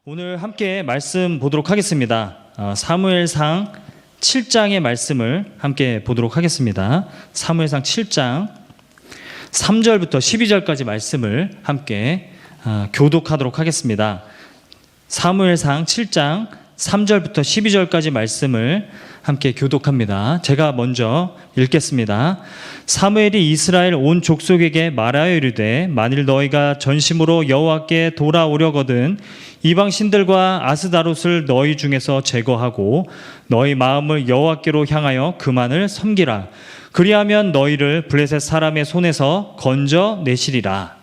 오늘 함께 말씀 보도록 하겠습니다. 사무엘상 7장의 말씀을 함께 보도록 하겠습니다. 사무엘상 7장 3절부터 12절까지 말씀을 함께 교독하도록 하겠습니다. 사무엘상 7장 3절부터 12절까지 말씀을 함께 교독합니다. 제가 먼저 읽겠습니다. 사무엘이 이스라엘 온 족속에게 말하여 이르되 만일 너희가 전심으로 여호와께 돌아오려거든 이방 신들과 아스다롯을 너희 중에서 제거하고 너희 마음을 여호와께로 향하여 그만을 섬기라. 그리하면 너희를 블레셋 사람의 손에서 건져내시리라.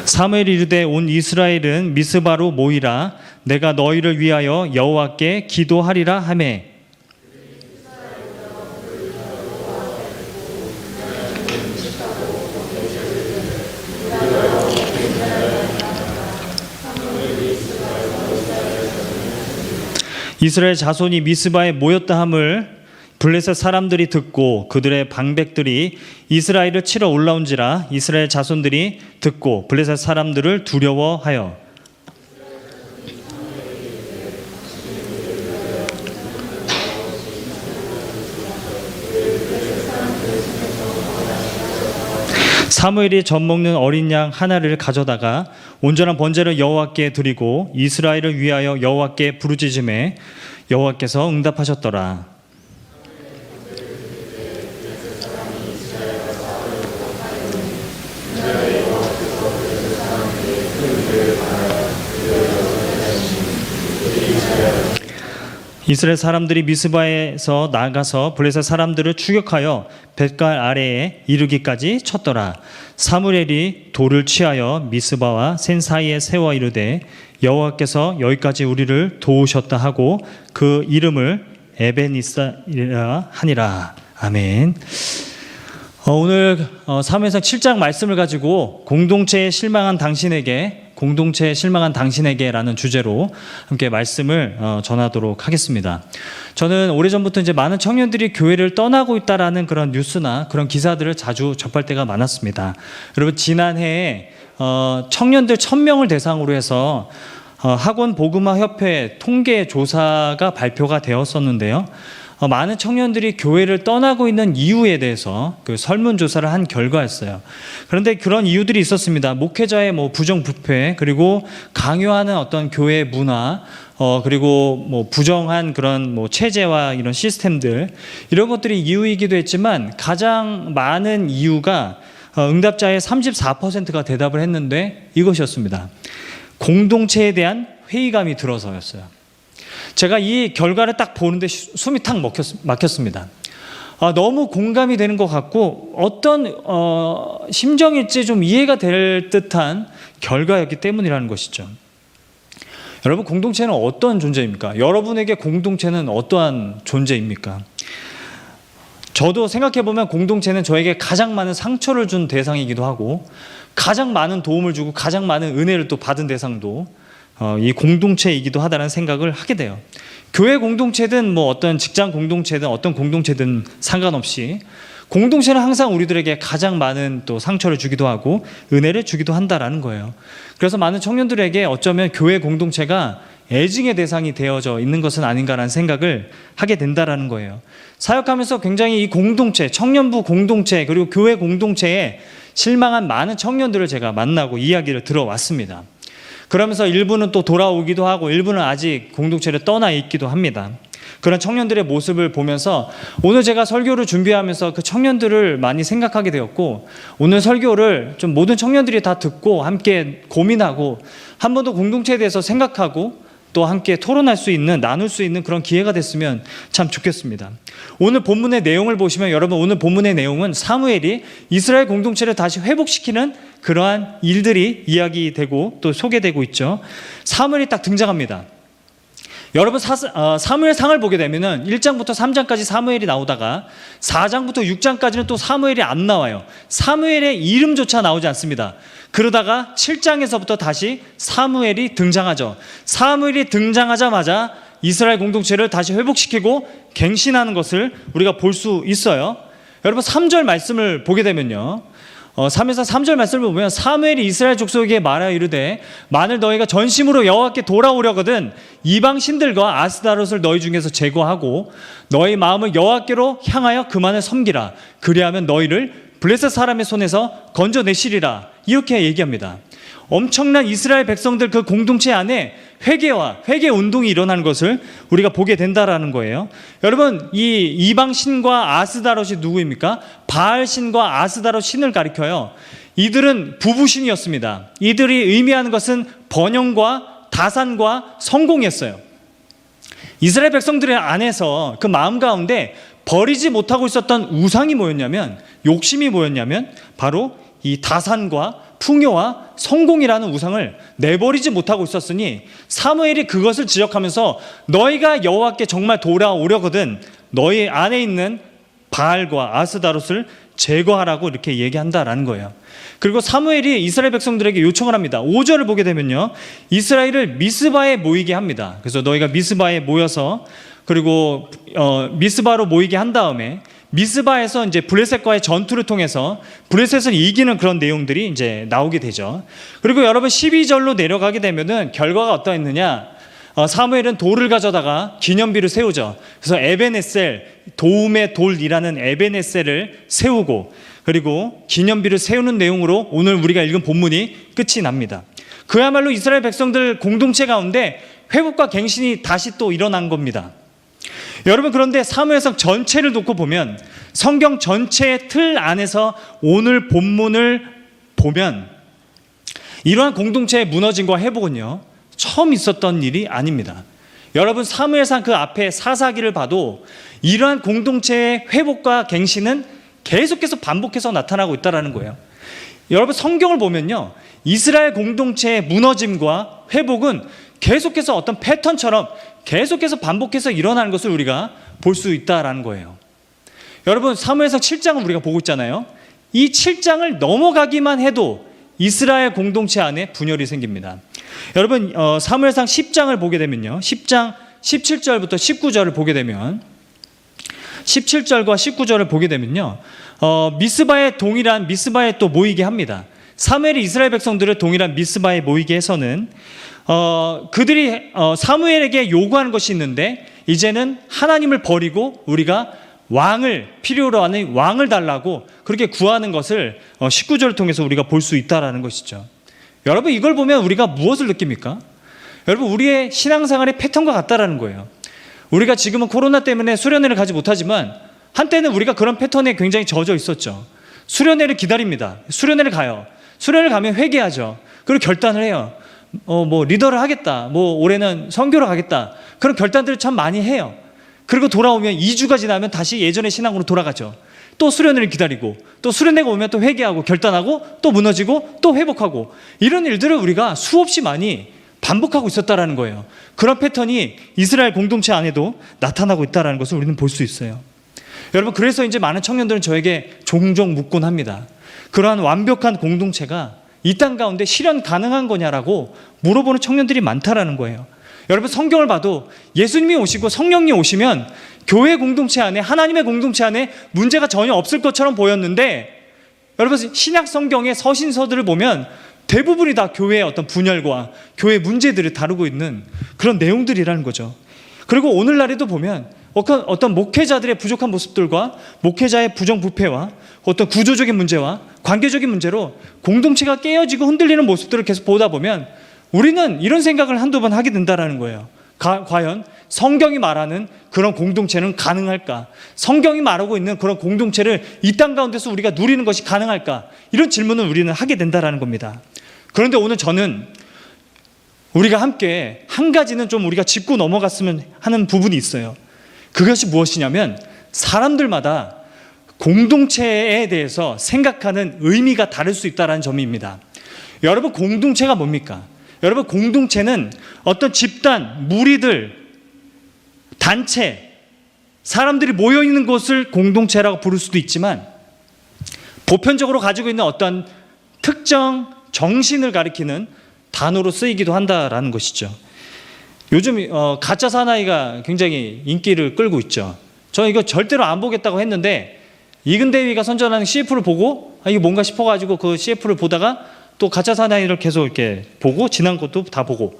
사무엘이 이르되 온 이스라엘은 미스바로 모이라. 내가 너희를 위하여 여호와께 기도하리라 하매 이스라엘 자손이 미스바에 모였다 함을 블레셋 사람들이 듣고 그들의 방백들이 이스라엘을 치러 올라온지라. 이스라엘 자손들이 듣고 블레셋 사람들을 두려워하여 사무엘이 젖 먹는 어린 양 하나를 가져다가 온전한 번제를 여호와께 드리고 이스라엘을 위하여 여호와께 부르짖음에 여호와께서 응답하셨더라. 이스라엘 사람들이 미스바에서 나가서 블레셋 사람들을 추격하여 벳갈 아래에 이르기까지 쳤더라. 사무엘이 돌을 취하여 미스바와 센 사이에 세워 이르되 여호와께서 여기까지 우리를 도우셨다 하고 그 이름을 에베니사이라 하니라. 아멘. 오늘 사무엘상 7장 말씀을 가지고 공동체에 실망한 당신에게라는 주제로 함께 말씀을 전하도록 하겠습니다. 저는 오래전부터 이제 많은 청년들이 교회를 떠나고 있다라는 그런 뉴스나 그런 기사들을 자주 접할 때가 많았습니다. 여러분, 지난해에 청년들 1000명을 대상으로 해서 학원 복음화 협회 통계 조사가 발표가 되었었는데요. 많은 청년들이 교회를 떠나고 있는 이유에 대해서 그 설문조사를 한 결과였어요. 그런데 그런 이유들이 있었습니다. 목회자의 부정부패, 그리고 강요하는 어떤 교회 문화, 그리고 부정한 그런 체제와 이런 시스템들, 이런 것들이 이유이기도 했지만 가장 많은 이유가 응답자의 34%가 대답을 했는데 이것이었습니다. 공동체에 대한 회의감이 들어서였어요. 제가 이 결과를 딱 보는데 숨이 탁 막혔습니다. 너무 공감이 되는 것 같고 어떤 심정일지 좀 이해가 될 듯한 결과였기 때문이라는 것이죠. 여러분, 공동체는 어떤 존재입니까? 여러분에게 공동체는 어떠한 존재입니까? 저도 생각해보면 공동체는 저에게 가장 많은 상처를 준 대상이기도 하고 가장 많은 도움을 주고 가장 많은 은혜를 또 받은 대상도 이 공동체이기도 하다는 생각을 하게 돼요. 교회 공동체든 어떤 직장 공동체든 어떤 공동체든 상관없이 공동체는 항상 우리들에게 가장 많은 또 상처를 주기도 하고 은혜를 주기도 한다라는 거예요. 그래서 많은 청년들에게 어쩌면 교회 공동체가 애증의 대상이 되어져 있는 것은 아닌가라는 생각을 하게 된다라는 거예요. 사역하면서 굉장히 이 공동체, 청년부 공동체, 그리고 교회 공동체에 실망한 많은 청년들을 제가 만나고 이야기를 들어왔습니다. 그러면서 일부는 또 돌아오기도 하고 일부는 아직 공동체를 떠나 있기도 합니다. 그런 청년들의 모습을 보면서 오늘 제가 설교를 준비하면서 그 청년들을 많이 생각하게 되었고, 오늘 설교를 좀 모든 청년들이 다 듣고 함께 고민하고 한 번 더 공동체에 대해서 생각하고 또 함께 토론할 수 있는, 나눌 수 있는 그런 기회가 됐으면 참 좋겠습니다. 오늘 본문의 내용을 보시면 여러분, 오늘 본문의 내용은 사무엘이 이스라엘 공동체를 다시 회복시키는 그러한 일들이 이야기되고 또 소개되고 있죠. 사무엘이 딱 등장합니다. 여러분, 사무엘상을 보게 되면은 1장부터 3장까지 사무엘이 나오다가 4장부터 6장까지는 또 사무엘이 안 나와요. 사무엘의 이름조차 나오지 않습니다. 그러다가 7장에서부터 다시 사무엘이 등장하죠. 사무엘이 등장하자마자 이스라엘 공동체를 다시 회복시키고 갱신하는 것을 우리가 볼 수 있어요. 여러분, 3절 말씀을 보게 되면요, 사무엘상 3절 말씀을 보면 사무엘이 이스라엘 족속에게 말하여 이르되 만일 너희가 전심으로 여호와께 돌아오려거든 이방 신들과 아스다롯을 너희 중에서 제거하고 너희 마음을 여호와께로 향하여 그만을 섬기라. 그리하면 너희를 블레셋 사람의 손에서 건져내시리라. 이렇게 얘기합니다. 엄청난 이스라엘 백성들 그 공동체 안에 회개 운동이 일어나는 것을 우리가 보게 된다라는 거예요. 여러분, 이 이방 신과 아스다롯이 누구입니까? 바알 신과 아스다롯 신을 가리켜요. 이들은 부부신이었습니다. 이들이 의미하는 것은 번영과 다산과 성공이었어요. 이스라엘 백성들의 안에서 그 마음 가운데 버리지 못하고 있었던 우상이 뭐였냐면, 욕심이 뭐였냐면 바로 이 다산과 풍요와 성공이라는 우상을 내버리지 못하고 있었으니 사무엘이 그것을 지적하면서 너희가 여호와께 정말 돌아오려거든 너희 안에 있는 바알과 아스다롯을 제거하라고 이렇게 얘기한다라는 거예요. 그리고 사무엘이 이스라엘 백성들에게 요청을 합니다. 5절을 보게 되면요, 이스라엘을 미스바에 모이게 합니다. 그래서 너희가 미스바에 모여서, 그리고 미스바로 모이게 한 다음에 미스바에서 이제 블레셋과의 전투를 통해서 블레셋을 이기는 그런 내용들이 이제 나오게 되죠. 그리고 여러분 12절로 내려가게 되면은 결과가 어떠했느냐? 사무엘은 돌을 가져다가 기념비를 세우죠. 그래서 에벤에셀, 도움의 돌이라는 에벤에셀을 세우고, 그리고 기념비를 세우는 내용으로 오늘 우리가 읽은 본문이 끝이 납니다. 그야말로 이스라엘 백성들 공동체 가운데 회복과 갱신이 다시 또 일어난 겁니다. 여러분, 그런데 사무엘상 전체를 놓고 보면, 성경 전체의 틀 안에서 오늘 본문을 보면 이러한 공동체의 무너짐과 회복은요 처음 있었던 일이 아닙니다. 여러분, 사무엘상 그 앞에 사사기를 봐도 이러한 공동체의 회복과 갱신은 계속해서 반복해서 나타나고 있다는 거예요. 여러분, 성경을 보면요 이스라엘 공동체의 무너짐과 회복은 계속해서 어떤 패턴처럼 계속해서 반복해서 일어나는 것을 우리가 볼 수 있다는 거예요. 여러분, 사무엘상 7장을 우리가 보고 있잖아요. 이 7장을 넘어가기만 해도 이스라엘 공동체 안에 분열이 생깁니다. 여러분, 사무엘상 10장을 보게 되면요, 10장 17절부터 19절을 보게 되면, 17절과 19절을 보게 되면요, 미스바에 동일한 미스바에 또 모이게 합니다. 사무엘이 이스라엘 백성들을 동일한 미스바에 모이게 해서는 그들이 사무엘에게 요구하는 것이 있는데, 이제는 하나님을 버리고 우리가 왕을, 필요로 하는 왕을 달라고 그렇게 구하는 것을 19절을 통해서 우리가 볼 수 있다는 것이죠. 여러분, 이걸 보면 우리가 무엇을 느낍니까? 여러분, 우리의 신앙생활의 패턴과 같다라는 거예요. 우리가 지금은 코로나 때문에 수련회를 가지 못하지만 한때는 우리가 그런 패턴에 굉장히 젖어 있었죠. 수련회를 기다립니다. 수련회를 가요. 수련회를 가면 회개하죠. 그리고 결단을 해요. 뭐 리더를 하겠다, 뭐 올해는 선교를 가겠다, 그런 결단들을 참 많이 해요. 그리고 돌아오면 2주가 지나면 다시 예전의 신앙으로 돌아가죠. 또 수련회를 기다리고, 또 수련회가 오면 또 회개하고 결단하고 또 무너지고 또 회복하고, 이런 일들을 우리가 수없이 많이 반복하고 있었다라는 거예요. 그런 패턴이 이스라엘 공동체 안에도 나타나고 있다는 것을 우리는 볼 수 있어요. 여러분, 그래서 이제 많은 청년들은 저에게 종종 묻곤 합니다. 그러한 완벽한 공동체가 이 땅 가운데 실현 가능한 거냐라고 물어보는 청년들이 많다라는 거예요. 여러분, 성경을 봐도 예수님이 오시고 성령님이 오시면 교회 공동체 안에, 하나님의 공동체 안에 문제가 전혀 없을 것처럼 보였는데, 여러분, 신약 성경의 서신서들을 보면 대부분이 다 교회의 어떤 분열과 교회의 문제들을 다루고 있는 그런 내용들이라는 거죠. 그리고 오늘날에도 보면 어떤 목회자들의 부족한 모습들과 목회자의 부정부패와 어떤 구조적인 문제와 관계적인 문제로 공동체가 깨어지고 흔들리는 모습들을 계속 보다 보면 우리는 이런 생각을 한두 번 하게 된다는 거예요. 과연 성경이 말하는 그런 공동체는 가능할까? 성경이 말하고 있는 그런 공동체를 이 땅 가운데서 우리가 누리는 것이 가능할까? 이런 질문을 우리는 하게 된다는 겁니다. 그런데 오늘 저는 우리가 함께 한 가지는 좀 우리가 짚고 넘어갔으면 하는 부분이 있어요. 그것이 무엇이냐면, 사람들마다 공동체에 대해서 생각하는 의미가 다를 수 있다는 점입니다. 여러분, 공동체가 뭡니까? 여러분, 공동체는 어떤 집단, 무리들, 단체, 사람들이 모여있는 곳을 공동체라고 부를 수도 있지만, 보편적으로 가지고 있는 어떤 특정 정신을 가리키는 단어로 쓰이기도 한다라는 것이죠. 요즘 가짜 사나이가 굉장히 인기를 끌고 있죠. 저 이거 절대로 안 보겠다고 했는데 이근대위가 선전하는 CF를 보고 이게 뭔가 싶어가지고 그 CF를 보다가 또 가짜 사나이를 계속 이렇게 보고 지난 것도 다 보고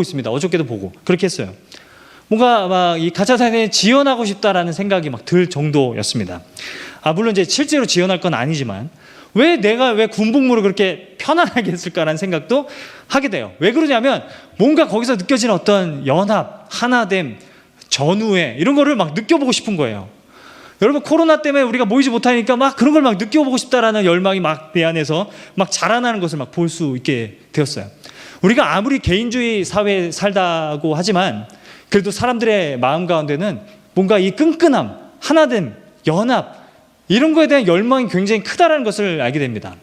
있습니다. 어저께도 보고 그렇게 했어요. 뭔가 막 이 가짜 사나이에 지원하고 싶다라는 생각이 막 들 정도였습니다. 물론 이제 실제로 지원할 건 아니지만 왜 내가 왜 군복무를 그렇게 편안하게 했을까라는 생각도 하게 돼요. 왜 그러냐면 뭔가 거기서 느껴지는 어떤 연합, 하나됨, 전우애 이런 거를 막 느껴보고 싶은 거예요. 여러분 코로나 때문에 우리가 모이지 못하니까 막 그런 걸 막 느껴보고 싶다라는 열망이 막 내 안에서 막 자라나는 것을 막 볼 수 있게 되었어요. 우리가 아무리 개인주의 사회에 살다고 하지만 그래도 사람들의 마음 가운데는 뭔가 이 끈끈함, 하나됨, 연합 이런 거에 대한 열망이 굉장히 크다라는 것을 알게 됩니다.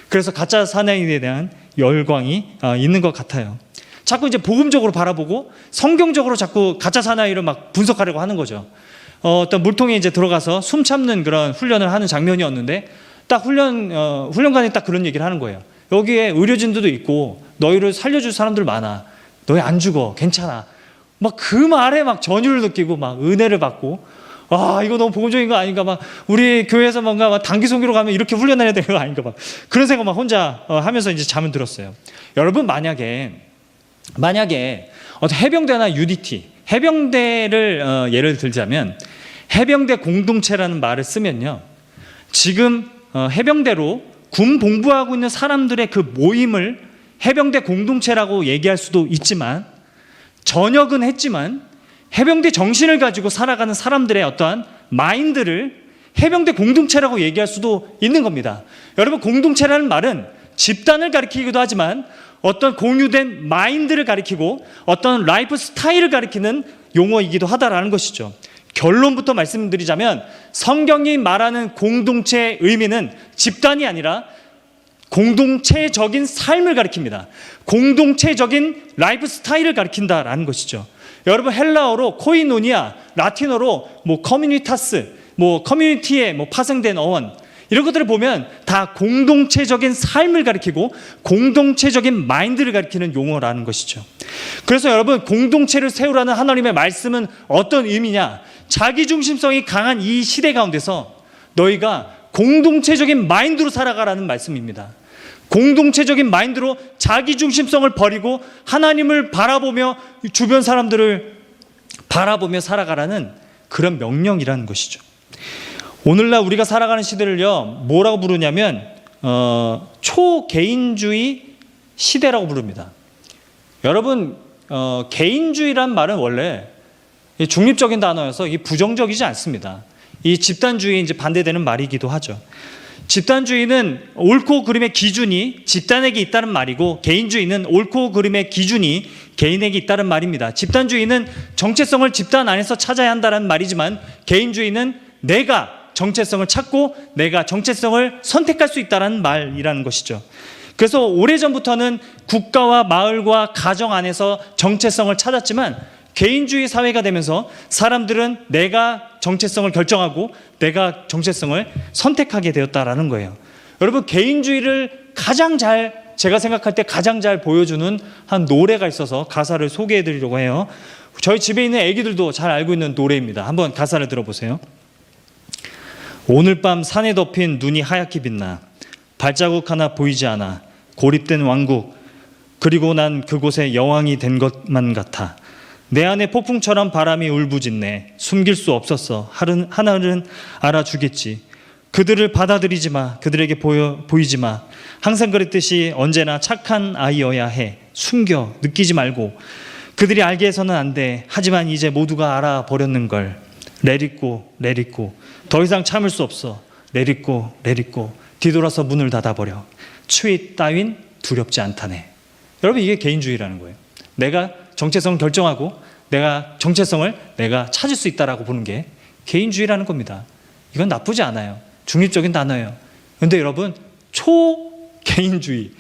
그래서 가짜 사나이에 대한 열광이 있는 것 같아요. 자꾸 이제 복음적으로 바라보고 성경적으로 자꾸 가짜 사나이를 막 분석하려고 하는 거죠. 어떤 물통에 이제 들어가서 숨 참는 그런 훈련을 하는 장면이었는데 딱 훈련관이 딱 그런 얘기를 하는 거예요. 여기에 의료진들도 있고 너희를 살려줄 사람들 많아. 너희 안 죽어. 괜찮아. 막 그 말에 막 전율을 느끼고 막 은혜를 받고 이거 너무 복음적인 거 아닌가 막 우리 교회에서 뭔가 막 단기 선교로 가면 이렇게 훈련해야 되는 거 아닌가 막 그런 생각 막 혼자 하면서 이제 잠을 들었어요. 여러분 만약에 어떤 해병대나 UDT 해병대를 예를 들자면 해병대 공동체라는 말을 쓰면요. 지금 해병대로 군 복무하고 있는 사람들의 그 모임을 해병대 공동체라고 얘기할 수도 있지만 전역은 했지만 해병대 정신을 가지고 살아가는 사람들의 어떠한 마인드를 해병대 공동체라고 얘기할 수도 있는 겁니다. 여러분 공동체라는 말은 집단을 가리키기도 하지만 어떤 공유된 마인드를 가리키고 어떤 라이프 스타일을 가리키는 용어이기도 하다라는 것이죠. 결론부터 말씀드리자면 성경이 말하는 공동체의 의미는 집단이 아니라 공동체적인 삶을 가리킵니다. 공동체적인 라이프 스타일을 가리킨다라는 것이죠. 여러분 헬라어로 코이노니아, 라틴어로 커뮤니타스, 커뮤니티에 파생된 어원 이런 것들을 보면 다 공동체적인 삶을 가리키고 공동체적인 마인드를 가리키는 용어라는 것이죠. 그래서 여러분 공동체를 세우라는 하나님의 말씀은 어떤 의미냐? 자기중심성이 강한 이 시대 가운데서 너희가 공동체적인 마인드로 살아가라는 말씀입니다. 공동체적인 마인드로 자기중심성을 버리고 하나님을 바라보며 주변 사람들을 바라보며 살아가라는 그런 명령이라는 것이죠. 오늘날 우리가 살아가는 시대를요 뭐라고 부르냐면 초개인주의 시대라고 부릅니다. 여러분 개인주의란 말은 원래 중립적인 단어여서 이게 부정적이지 않습니다. 이 집단주의에 이제 반대되는 말이기도 하죠. 집단주의는 옳고 그름의 기준이 집단에게 있다는 말이고 개인주의는 옳고 그름의 기준이 개인에게 있다는 말입니다. 집단주의는 정체성을 집단 안에서 찾아야 한다는 말이지만 개인주의는 내가 정체성을 찾고 내가 정체성을 선택할 수 있다는 말이라는 것이죠. 그래서 오래전부터는 국가와 마을과 가정 안에서 정체성을 찾았지만 개인주의 사회가 되면서 사람들은 내가 정체성을 결정하고 내가 정체성을 선택하게 되었다라는 거예요. 여러분 개인주의를 제가 생각할 때 가장 잘 보여주는 한 노래가 있어서 가사를 소개해 드리려고 해요. 저희 집에 있는 애기들도 잘 알고 있는 노래입니다. 한번 가사를 들어보세요. 오늘 밤 산에 덮인 눈이 하얗게 빛나 발자국 하나 보이지 않아 고립된 왕국 그리고 난 그곳에 여왕이 된 것만 같아 내 안에 폭풍처럼 바람이 울부짖네 숨길 수 없었어 하늘은 알아주겠지 그들을 받아들이지 마 그들에게 보이지 마 항상 그랬듯이 언제나 착한 아이여야 해 숨겨 느끼지 말고 그들이 알게 해서는 안 돼 하지만 이제 모두가 알아버렸는걸 Let it go, let it go 더 이상 참을 수 없어 Let it go, let it go 뒤돌아서 문을 닫아버려 추위 따윈 두렵지 않다네. 여러분 이게 개인주의라는 거예요. 내가 정체성을 결정하고 내가 정체성을 내가 찾을 수 있다라고 보는 게 개인주의라는 겁니다. 이건 나쁘지 않아요. 중립적인 단어예요. 그런데 여러분 초개인주의,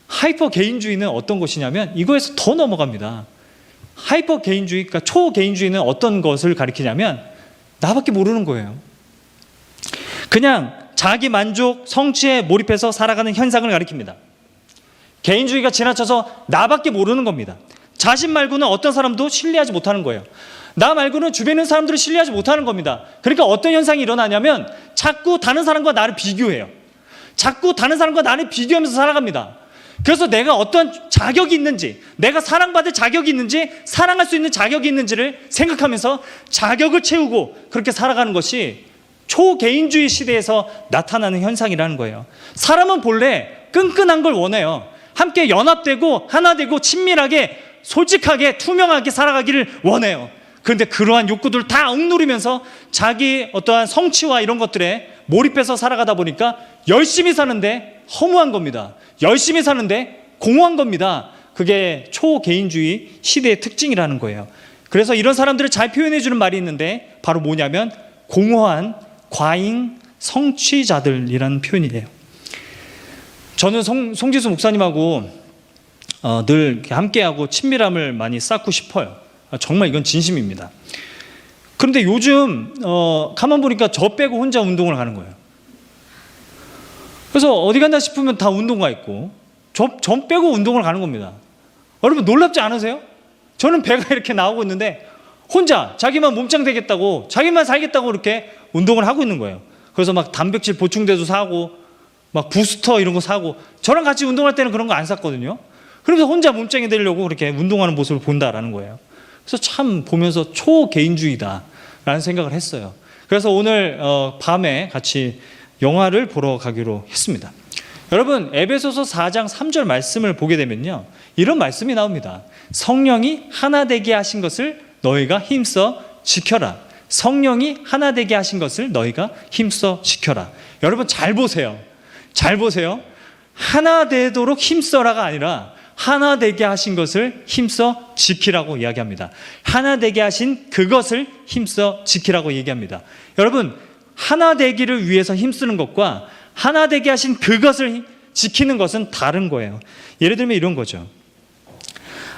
하이퍼 개인주의는 어떤 것이냐면 이거에서 더 넘어갑니다. 하이퍼 개인주의, 그러니까 초개인주의는 어떤 것을 가리키냐면 나밖에 모르는 거예요. 그냥 자기 만족, 성취에 몰입해서 살아가는 현상을 가리킵니다. 개인주의가 지나쳐서 나밖에 모르는 겁니다. 자신 말고는 어떤 사람도 신뢰하지 못하는 거예요. 나 말고는 주변에 있는 사람들을 신뢰하지 못하는 겁니다. 그러니까 어떤 현상이 일어나냐면 자꾸 다른 사람과 나를 비교해요. 자꾸 다른 사람과 나를 비교하면서 살아갑니다. 그래서 내가 어떤 자격이 있는지, 내가 사랑받을 자격이 있는지, 사랑할 수 있는 자격이 있는지를 생각하면서 자격을 채우고 그렇게 살아가는 것이 초개인주의 시대에서 나타나는 현상이라는 거예요. 사람은 본래 끈끈한 걸 원해요. 함께 연합되고 하나 되고 친밀하게 솔직하게 투명하게 살아가기를 원해요. 그런데 그러한 욕구들을 다 억누르면서 자기 어떠한 성취와 이런 것들에 몰입해서 살아가다 보니까 열심히 사는데 허무한 겁니다. 열심히 사는데 공허한 겁니다. 그게 초개인주의 시대의 특징이라는 거예요. 그래서 이런 사람들을 잘 표현해 주는 말이 있는데 바로 뭐냐면 공허한 과잉 성취자들이라는 표현이에요. 저는 송지수 목사님하고 늘 이렇게 함께하고 친밀함을 많이 쌓고 싶어요. 정말 이건 진심입니다. 그런데 요즘 가만 보니까 저 빼고 혼자 운동을 가는 거예요. 그래서 어디 간다 싶으면 다 운동가 있고 저 빼고 운동을 가는 겁니다. 여러분 놀랍지 않으세요? 저는 배가 이렇게 나오고 있는데 혼자 자기만 몸짱 되겠다고 자기만 살겠다고 이렇게 운동을 하고 있는 거예요. 그래서 막 단백질 보충제도 사고 막 부스터 이런 거 사고 저랑 같이 운동할 때는 그런 거 안 샀거든요. 그래서 혼자 몸짱이 되려고 그렇게 운동하는 모습을 본다라는 거예요. 그래서 참 보면서 초개인주의다라는 생각을 했어요. 그래서 오늘 밤에 같이 영화를 보러 가기로 했습니다. 여러분 에베소서 4장 3절 말씀을 보게 되면요 이런 말씀이 나옵니다. 성령이 하나 되게 하신 것을 너희가 힘써 지켜라. 성령이 하나 되게 하신 것을 너희가 힘써 지켜라. 여러분 잘 보세요. 잘 보세요. 하나 되도록 힘써라가 아니라 하나 되게 하신 것을 힘써 지키라고 이야기합니다. 하나 되게 하신 그것을 힘써 지키라고 얘기합니다. 여러분 하나 되기를 위해서 힘쓰는 것과 하나 되게 하신 그것을 지키는 것은 다른 거예요. 예를 들면 이런 거죠.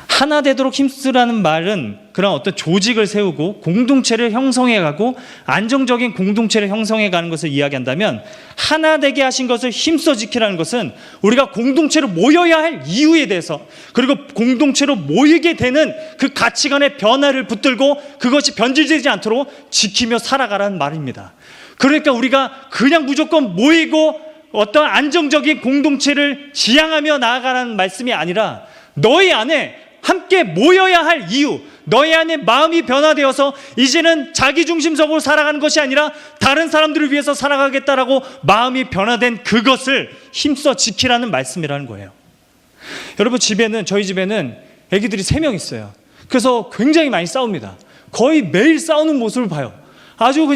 하나 되도록 힘쓰라는 말은 그런 어떤 조직을 세우고 공동체를 형성해가고 안정적인 공동체를 형성해가는 것을 이야기한다면 하나 되게 하신 것을 힘써 지키라는 것은 우리가 공동체로 모여야 할 이유에 대해서 그리고 공동체로 모이게 되는 그 가치관의 변화를 붙들고 그것이 변질되지 않도록 지키며 살아가라는 말입니다. 그러니까 우리가 그냥 무조건 모이고 어떤 안정적인 공동체를 지향하며 나아가라는 말씀이 아니라 너희 안에 함께 모여야 할 이유, 너희 안에 마음이 변화되어서 이제는 자기중심적으로 살아가는 것이 아니라 다른 사람들을 위해서 살아가겠다라고 마음이 변화된 그것을 힘써 지키라는 말씀이라는 거예요. 여러분 저희 집에는 애기들이 3명 있어요. 그래서 굉장히 많이 싸웁니다. 거의 매일 싸우는 모습을 봐요. 아주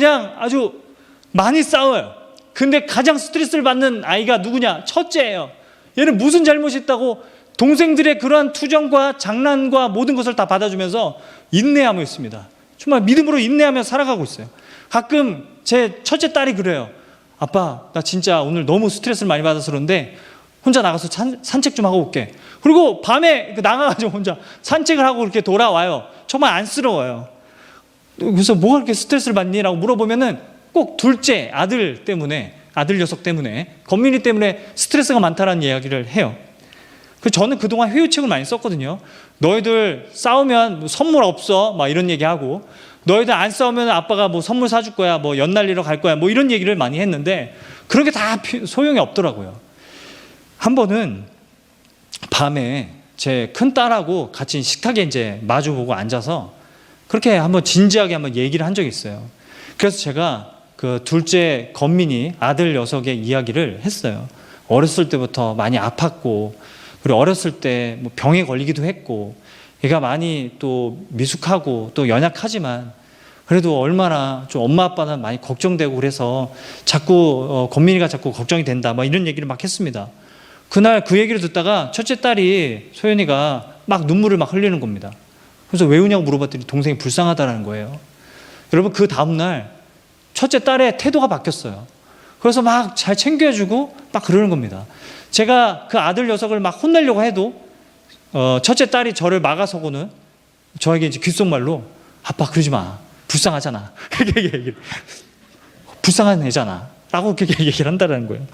많이 싸워요. 근데 가장 스트레스를 받는 아이가 누구냐? 첫째예요. 얘는 무슨 잘못이 있다고 동생들의 그러한 투정과 장난과 모든 것을 다 받아주면서 인내하고 있습니다. 정말 믿음으로 인내하며 살아가고 있어요. 가끔 제 첫째 딸이 그래요. 아빠 나 진짜 오늘 너무 스트레스를 많이 받아서 그런데 혼자 나가서 산책 좀 하고 올게. 그리고 밤에 나가가지고 혼자 산책을 하고 이렇게 돌아와요. 정말 안쓰러워요. 그래서 뭐가 그렇게 스트레스를 받니? 라고 물어보면은 꼭 둘째 아들 녀석 때문에 건민이 때문에 스트레스가 많다라는 이야기를 해요. 저는 그동안 회유책을 많이 썼거든요. 너희들 싸우면 선물 없어 막 이런 얘기하고 너희들 안 싸우면 아빠가 뭐 선물 사줄 거야 뭐 연날리러 갈 거야 뭐 이런 얘기를 많이 했는데 그런 게 다 소용이 없더라고요. 한 번은 밤에 제 큰 딸하고 같이 식탁에 이제 마주보고 앉아서 그렇게 한번 진지하게 한번 얘기를 한 적이 있어요. 그래서 제가 그 둘째 건민이 아들 녀석의 이야기를 했어요. 어렸을 때부터 많이 아팠고 그리고 어렸을 때 뭐 병에 걸리기도 했고 얘가 많이 또 미숙하고 또 연약하지만 그래도 얼마나 좀 엄마 아빠는 많이 걱정되고 그래서 자꾸 건민이가 자꾸 걱정이 된다 막 이런 얘기를 막 했습니다. 그날 그 얘기를 듣다가 첫째 딸이 소연이가 막 눈물을 막 흘리는 겁니다. 그래서 왜 우냐고 물어봤더니 동생이 불쌍하다는 거예요. 여러분 그 다음날 첫째 딸의 태도가 바뀌었어요. 그래서 막 잘 챙겨주고 막 그러는 겁니다. 제가 그 아들 녀석을 막 혼내려고 해도 첫째 딸이 저를 막아서고는 저에게 이제 귓속말로 아빠 그러지 마 불쌍하잖아 불쌍한 애잖아 라고 그렇게 얘기를 한다는 거예요.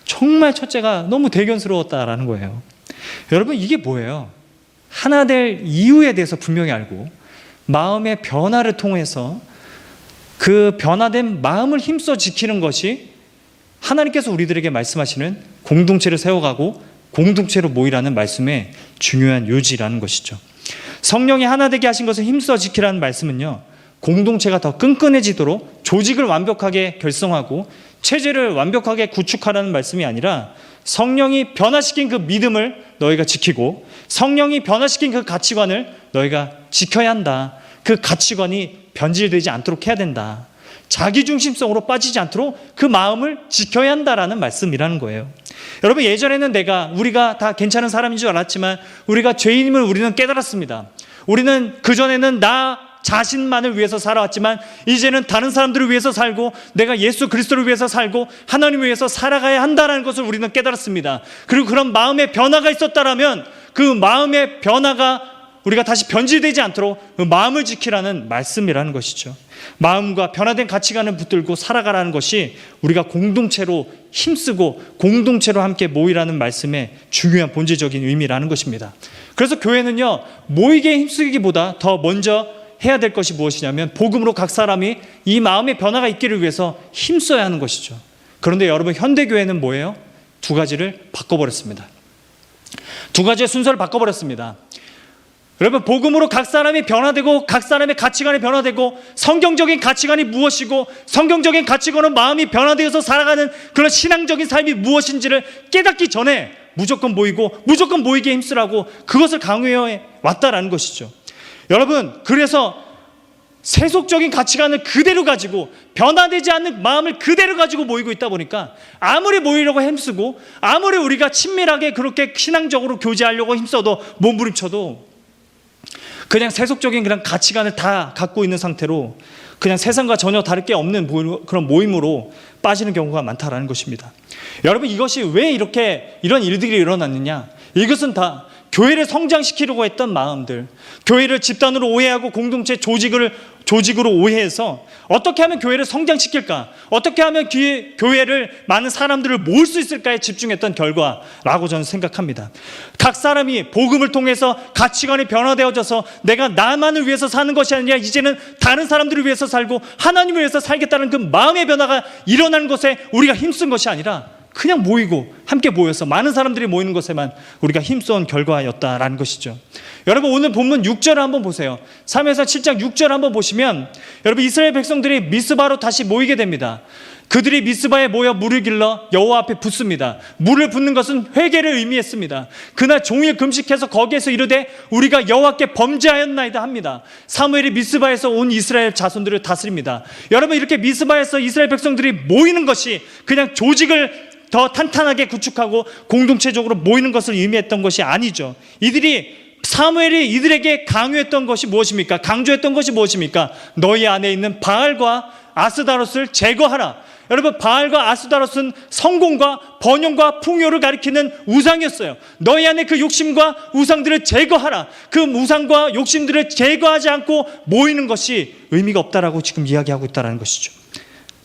정말 첫째가 너무 대견스러웠다라는 거예요. 여러분 이게 뭐예요? 하나 될 이유에 대해서 분명히 알고 마음의 변화를 통해서 그 변화된 마음을 힘써 지키는 것이 하나님께서 우리들에게 말씀하시는 공동체를 세워가고 공동체로 모이라는 말씀의 중요한 요지라는 것이죠. 성령이 하나 되게 하신 것을 힘써 지키라는 말씀은요, 공동체가 더 끈끈해지도록 조직을 완벽하게 결성하고 체제를 완벽하게 구축하라는 말씀이 아니라 성령이 변화시킨 그 믿음을 너희가 지키고 성령이 변화시킨 그 가치관을 너희가 지켜야 한다. 그 가치관이 변질되지 않도록 해야 된다. 자기중심성으로 빠지지 않도록 그 마음을 지켜야 한다라는 말씀이라는 거예요. 여러분, 예전에는 우리가 다 괜찮은 사람인 줄 알았지만 우리가 죄인임을 우리는 깨달았습니다. 우리는 그전에는 나 자신만을 위해서 살아왔지만 이제는 다른 사람들을 위해서 살고 내가 예수 그리스도를 위해서 살고 하나님을 위해서 살아가야 한다는 것을 우리는 깨달았습니다. 그리고 그런 마음의 변화가 있었다라면 그 마음의 변화가 우리가 다시 변질되지 않도록 그 마음을 지키라는 말씀이라는 것이죠. 마음과 변화된 가치관을 붙들고 살아가라는 것이 우리가 공동체로 힘쓰고 공동체로 함께 모이라는 말씀의 중요한 본질적인 의미라는 것입니다. 그래서 교회는요, 모이게 힘쓰기보다 더 먼저 해야 될 것이 무엇이냐면 복음으로 각 사람이 이 마음의 변화가 있기를 위해서 힘써야 하는 것이죠. 그런데 여러분, 현대교회는 뭐예요? 두 가지를 바꿔버렸습니다. 두 가지의 순서를 바꿔버렸습니다. 여러분, 복음으로 각 사람이 변화되고 각 사람의 가치관이 변화되고 성경적인 가치관이 무엇이고 성경적인 가치관은 마음이 변화되어서 살아가는 그런 신앙적인 삶이 무엇인지를 깨닫기 전에 무조건 모이고 무조건 모이게 힘쓰라고 그것을 강요해 왔다라는 것이죠. 여러분, 그래서 세속적인 가치관을 그대로 가지고 변화되지 않는 마음을 그대로 가지고 모이고 있다 보니까 아무리 모이려고 힘쓰고 아무리 우리가 친밀하게 그렇게 신앙적으로 교제하려고 힘써도 몸부림쳐도 그냥 세속적인 그런 가치관을 다 갖고 있는 상태로 그냥 세상과 전혀 다를 게 없는 그런 모임으로 빠지는 경우가 많다라는 것입니다. 여러분, 이것이 왜 이런 일들이 일어났느냐? 이것은 다 교회를 성장시키려고 했던 마음들, 교회를 집단으로 오해하고 공동체 조직으로 오해해서 어떻게 하면 교회를 성장시킬까, 어떻게 하면 교회를 많은 사람들을 모을 수 있을까에 집중했던 결과라고 저는 생각합니다. 각 사람이 복음을 통해서 가치관이 변화되어져서 내가 나만을 위해서 사는 것이 아니라 이제는 다른 사람들을 위해서 살고 하나님을 위해서 살겠다는 그 마음의 변화가 일어나는 것에 우리가 힘쓴 것이 아니라 그냥 모이고 함께 모여서 많은 사람들이 모이는 것에만 우리가 힘써온 결과였다라는 것이죠. 여러분, 오늘 본문 6절을 한번 보세요. 사무엘상 7장 6절 한번 보시면 여러분, 이스라엘 백성들이 미스바로 다시 모이게 됩니다. 그들이 미스바에 모여 물을 길러 여호와 앞에 붓습니다. 물을 붓는 것은 회개를 의미했습니다. 그날 종일 금식해서 거기에서 이르되 우리가 여호와께 범죄하였나이다 합니다. 사무엘이 미스바에서 온 이스라엘 자손들을 다스립니다. 여러분, 이렇게 미스바에서 이스라엘 백성들이 모이는 것이 그냥 조직을 더 탄탄하게 구축하고 공동체적으로 모이는 것을 의미했던 것이 아니죠. 사무엘이 이들에게 강요했던 것이 무엇입니까? 강조했던 것이 무엇입니까? 너희 안에 있는 바알과 아스다롯을 제거하라. 여러분, 바알과 아스다롯은 성공과 번영과 풍요를 가리키는 우상이었어요. 너희 안에 그 욕심과 우상들을 제거하라. 그 우상과 욕심들을 제거하지 않고 모이는 것이 의미가 없다라고 지금 이야기하고 있다는 것이죠.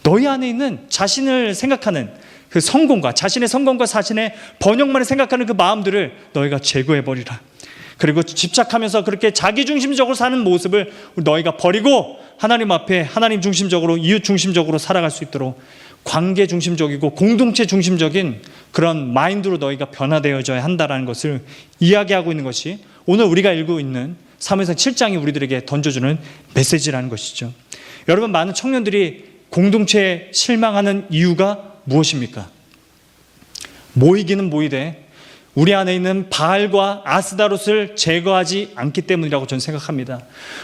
너희 안에 있는 자신을 생각하는 그 성공과 자신의 성공과 자신의 번영만을 생각하는 그 마음들을 너희가 제거해버리라. 그리고 집착하면서 그렇게 자기중심적으로 사는 모습을 너희가 버리고 하나님 앞에 하나님 중심적으로 이웃 중심적으로 살아갈 수 있도록 관계 중심적이고 공동체 중심적인 그런 마인드로 너희가 변화되어져야 한다는 것을 이야기하고 있는 것이 오늘 우리가 읽고 있는 사무엘상 7장이 우리들에게 던져주는 메시지라는 것이죠. 여러분, 많은 청년들이 공동체에 실망하는 이유가 무엇입니까? 모이기는 모이되 우리 안에 있는 바알과 아스다롯을 제거하지 않기 때문이라고 저는 생각합니다.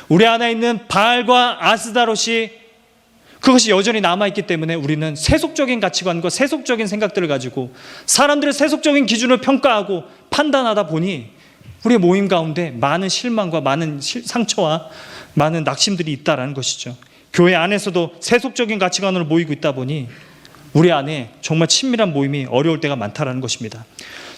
우리 안에 있는 바알과 아스다롯이 그것이 여전히 남아있기 때문에 우리는 세속적인 가치관과 세속적인 생각들을 가지고 사람들의 세속적인 기준을 평가하고 판단하다 보니 우리의 모임 가운데 많은 실망과 많은 상처와 많은 낙심들이 있다는 것이죠. 교회 안에서도 세속적인 가치관으로 모이고 있다 보니 우리 안에 정말 친밀한 모임이 어려울 때가 많다는 것입니다.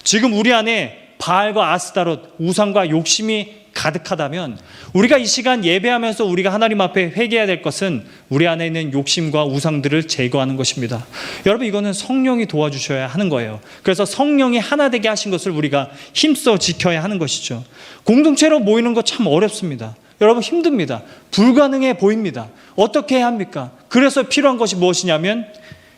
지금 우리 안에 바알과 아스다롯, 우상과 욕심이 가득하다면 우리가 이 시간 예배하면서 우리가 하나님 앞에 회개해야 될 것은 우리 안에 있는 욕심과 우상들을 제거하는 것입니다. 여러분, 이거는 성령이 도와주셔야 하는 거예요. 그래서 성령이 하나 되게 하신 것을 우리가 힘써 지켜야 하는 것이죠. 공동체로 모이는 거 참 어렵습니다. 여러분 힘듭니다. 불가능해 보입니다. 어떻게 해야 합니까? 그래서 필요한 것이 무엇이냐면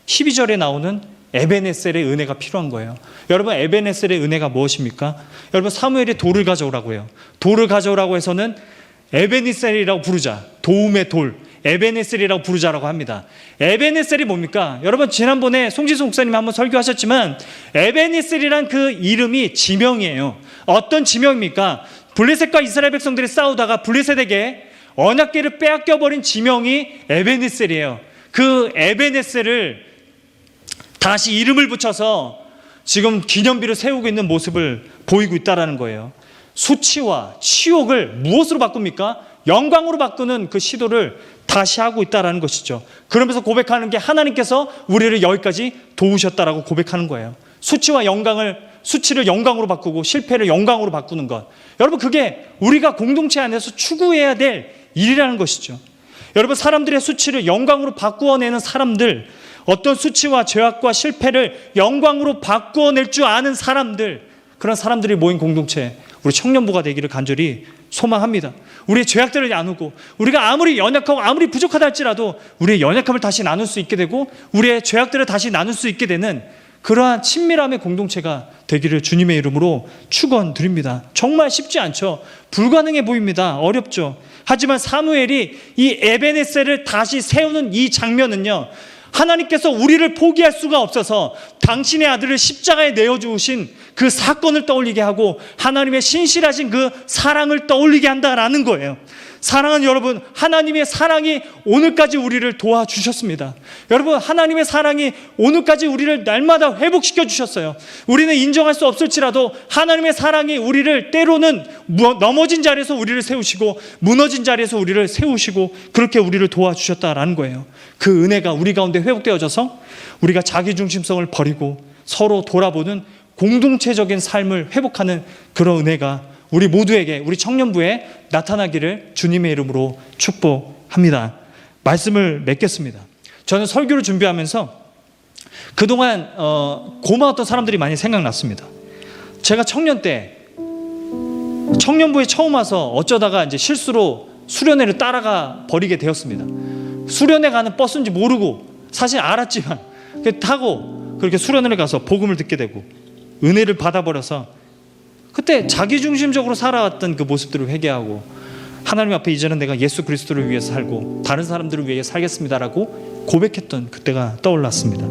12절에 나오는 에베네셀의 은혜가 필요한 거예요. 여러분 에베네셀의 은혜가 무엇입니까? 여러분 사무엘이 돌을 가져오라고 해요. 돌을 가져오라고 해서는 에베네셀이라고 부르자. 도움의 돌, 에베네셀이라고 부르자라고 합니다. 에베네셀이 뭡니까? 여러분 지난번에 송지수 목사님이 한번 설교하셨지만 에베네셀이란 그 이름이 지명이에요. 어떤 지명입니까? 블레셋과 이스라엘 백성들이 싸우다가 블레셋에게 언약궤를 빼앗겨버린 지명이 에베네셀이에요. 그 에베네셀을 다시 이름을 붙여서 지금 기념비를 세우고 있는 모습을 보이고 있다는 거예요. 수치와 치욕을 무엇으로 바꿉니까? 영광으로 바꾸는 그 시도를 다시 하고 있다는 것이죠. 그러면서 고백하는 게 하나님께서 우리를 여기까지 도우셨다라고 고백하는 거예요. 수치를 영광으로 바꾸고 실패를 영광으로 바꾸는 것. 여러분 그게 우리가 공동체 안에서 추구해야 될 일이라는 것이죠. 여러분 사람들의 수치를 영광으로 바꾸어내는 사람들, 어떤 수치와 죄악과 실패를 영광으로 바꾸어낼 줄 아는 사람들, 그런 사람들이 모인 공동체, 우리 청년부가 되기를 간절히 소망합니다. 우리의 죄악들을 나누고 우리가 아무리 연약하고 아무리 부족하다 할지라도 우리의 연약함을 다시 나눌 수 있게 되고 우리의 죄악들을 다시 나눌 수 있게 되는 그러한 친밀함의 공동체가 되기를 주님의 이름으로 축원드립니다. 정말 쉽지 않죠. 불가능해 보입니다. 어렵죠. 하지만 사무엘이 이 에베네셀을 다시 세우는 이 장면은요, 하나님께서 우리를 포기할 수가 없어서 당신의 아들을 십자가에 내어주신 그 사건을 떠올리게 하고 하나님의 신실하신 그 사랑을 떠올리게 한다라는 거예요. 사랑은 여러분, 하나님의 사랑이 오늘까지 우리를 도와주셨습니다. 여러분, 하나님의 사랑이 오늘까지 우리를 날마다 회복시켜 주셨어요. 우리는 인정할 수 없을지라도 하나님의 사랑이 우리를 때로는 넘어진 자리에서 우리를 세우시고 무너진 자리에서 우리를 세우시고 그렇게 우리를 도와주셨다라는 거예요. 그 은혜가 우리 가운데 회복되어져서 우리가 자기중심성을 버리고 서로 돌아보는 공동체적인 삶을 회복하는 그런 은혜가 우리 모두에게, 우리 청년부에 나타나기를 주님의 이름으로 축복합니다. 말씀을 맺겠습니다. 저는 설교를 준비하면서 그동안 고마웠던 사람들이 많이 생각났습니다. 제가 청년 때 청년부에 처음 와서 어쩌다가 이제 실수로 수련회를 따라가 버리게 되었습니다. 수련회 가는 버스인지 모르고 사실 알았지만 타고 그렇게 수련회를 가서 복음을 듣게 되고 은혜를 받아버려서 그때 자기중심적으로 살아왔던 그 모습들을 회개하고 하나님 앞에 이제는 내가 예수 그리스도를 위해서 살고 다른 사람들을 위해 살겠습니다라고 고백했던 그때가 떠올랐습니다.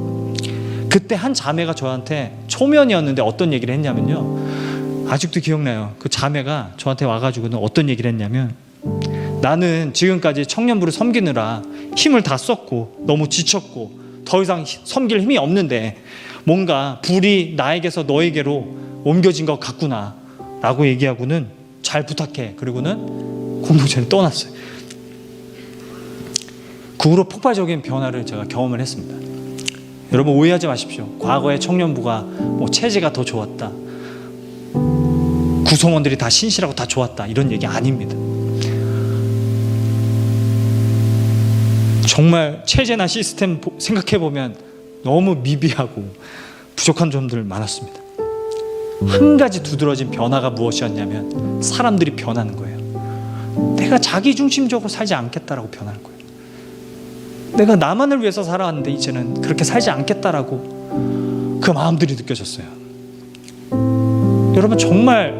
그때 한 자매가 저한테 초면이었는데 어떤 얘기를 했냐면요, 아직도 기억나요. 그 자매가 저한테 와가지고는 어떤 얘기를 했냐면, 나는 지금까지 청년부를 섬기느라 힘을 다 썼고 너무 지쳤고 더 이상 섬길 힘이 없는데 뭔가 불이 나에게서 너에게로 옮겨진 것 같구나 라고 얘기하고는 잘 부탁해, 그리고는 공동체를 떠났어요. 그 후로 폭발적인 변화를 제가 경험을 했습니다. 여러분 오해하지 마십시오. 과거의 청년부가 뭐 체제가 더 좋았다, 구성원들이 다 신실하고 다 좋았다, 이런 얘기 아닙니다. 정말 체제나 시스템 생각해보면 너무 미비하고 부족한 점들 많았습니다. 한 가지 두드러진 변화가 무엇이었냐면 사람들이 변하는 거예요. 내가 자기중심적으로 살지 않겠다라고 변하는 거예요. 내가 나만을 위해서 살아왔는데 이제는 그렇게 살지 않겠다라고 그 마음들이 느껴졌어요. 여러분 정말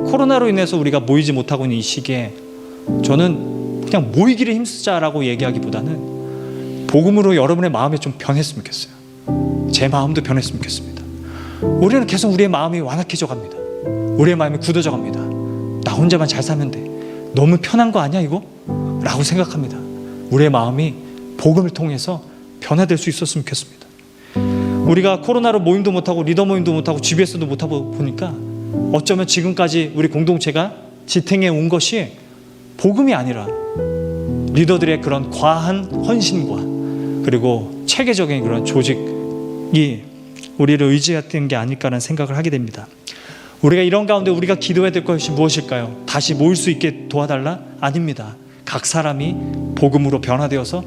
코로나로 인해서 우리가 모이지 못하고 있는 이 시기에 저는 그냥 모이기를 힘쓰자라고 얘기하기보다는 복음으로 여러분의 마음이 좀 변했으면 좋겠어요. 제 마음도 변했으면 좋겠습니다. 우리는 계속 우리의 마음이 완악해져 갑니다. 우리의 마음이 굳어져 갑니다. 나 혼자만 잘 살면 돼, 너무 편한 거 아니야 이거? 라고 생각합니다. 우리의 마음이 복음을 통해서 변화될 수 있었으면 좋겠습니다. 우리가 코로나로 모임도 못하고 리더 모임도 못하고 GBS도 못하고 보니까 어쩌면 지금까지 우리 공동체가 지탱해 온 것이 복음이 아니라 리더들의 그런 과한 헌신과 그리고 체계적인 그런 조직이 우리를 의지했던 게 아닐까라는 생각을 하게 됩니다. 우리가 이런 가운데 우리가 기도해야 될 것이 무엇일까요? 다시 모일 수 있게 도와달라? 아닙니다. 각 사람이 복음으로 변화되어서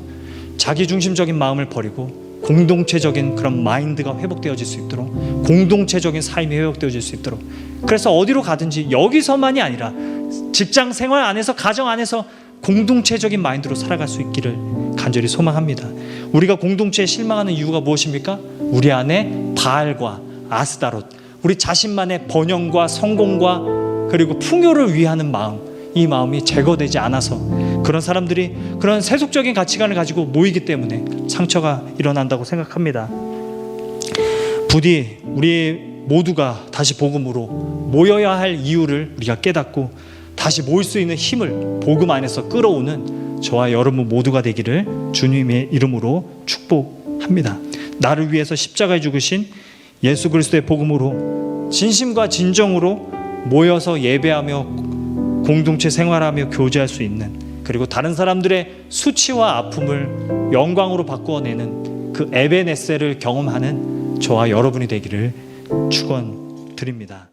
자기중심적인 마음을 버리고 공동체적인 그런 마인드가 회복되어질 수 있도록, 공동체적인 삶이 회복되어질 수 있도록, 그래서 어디로 가든지 여기서만이 아니라 직장 생활 안에서, 가정 안에서 공동체적인 마인드로 살아갈 수 있기를 간절히 소망합니다. 우리가 공동체에 실망하는 이유가 무엇입니까? 우리 안에 바알과 아스다롯, 우리 자신만의 번영과 성공과 그리고 풍요를 위하는 마음, 이 마음이 제거되지 않아서 그런 사람들이 그런 세속적인 가치관을 가지고 모이기 때문에 상처가 일어난다고 생각합니다. 부디 우리 모두가 다시 복음으로 모여야 할 이유를 우리가 깨닫고 다시 모일 수 있는 힘을 복음 안에서 끌어오는 저와 여러분 모두가 되기를 주님의 이름으로 축복합니다. 나를 위해서 십자가에 죽으신 예수 그리스도의 복음으로 진심과 진정으로 모여서 예배하며 공동체 생활하며 교제할 수 있는, 그리고 다른 사람들의 수치와 아픔을 영광으로 바꾸어내는 그 에베네셀을 경험하는 저와 여러분이 되기를 축원드립니다.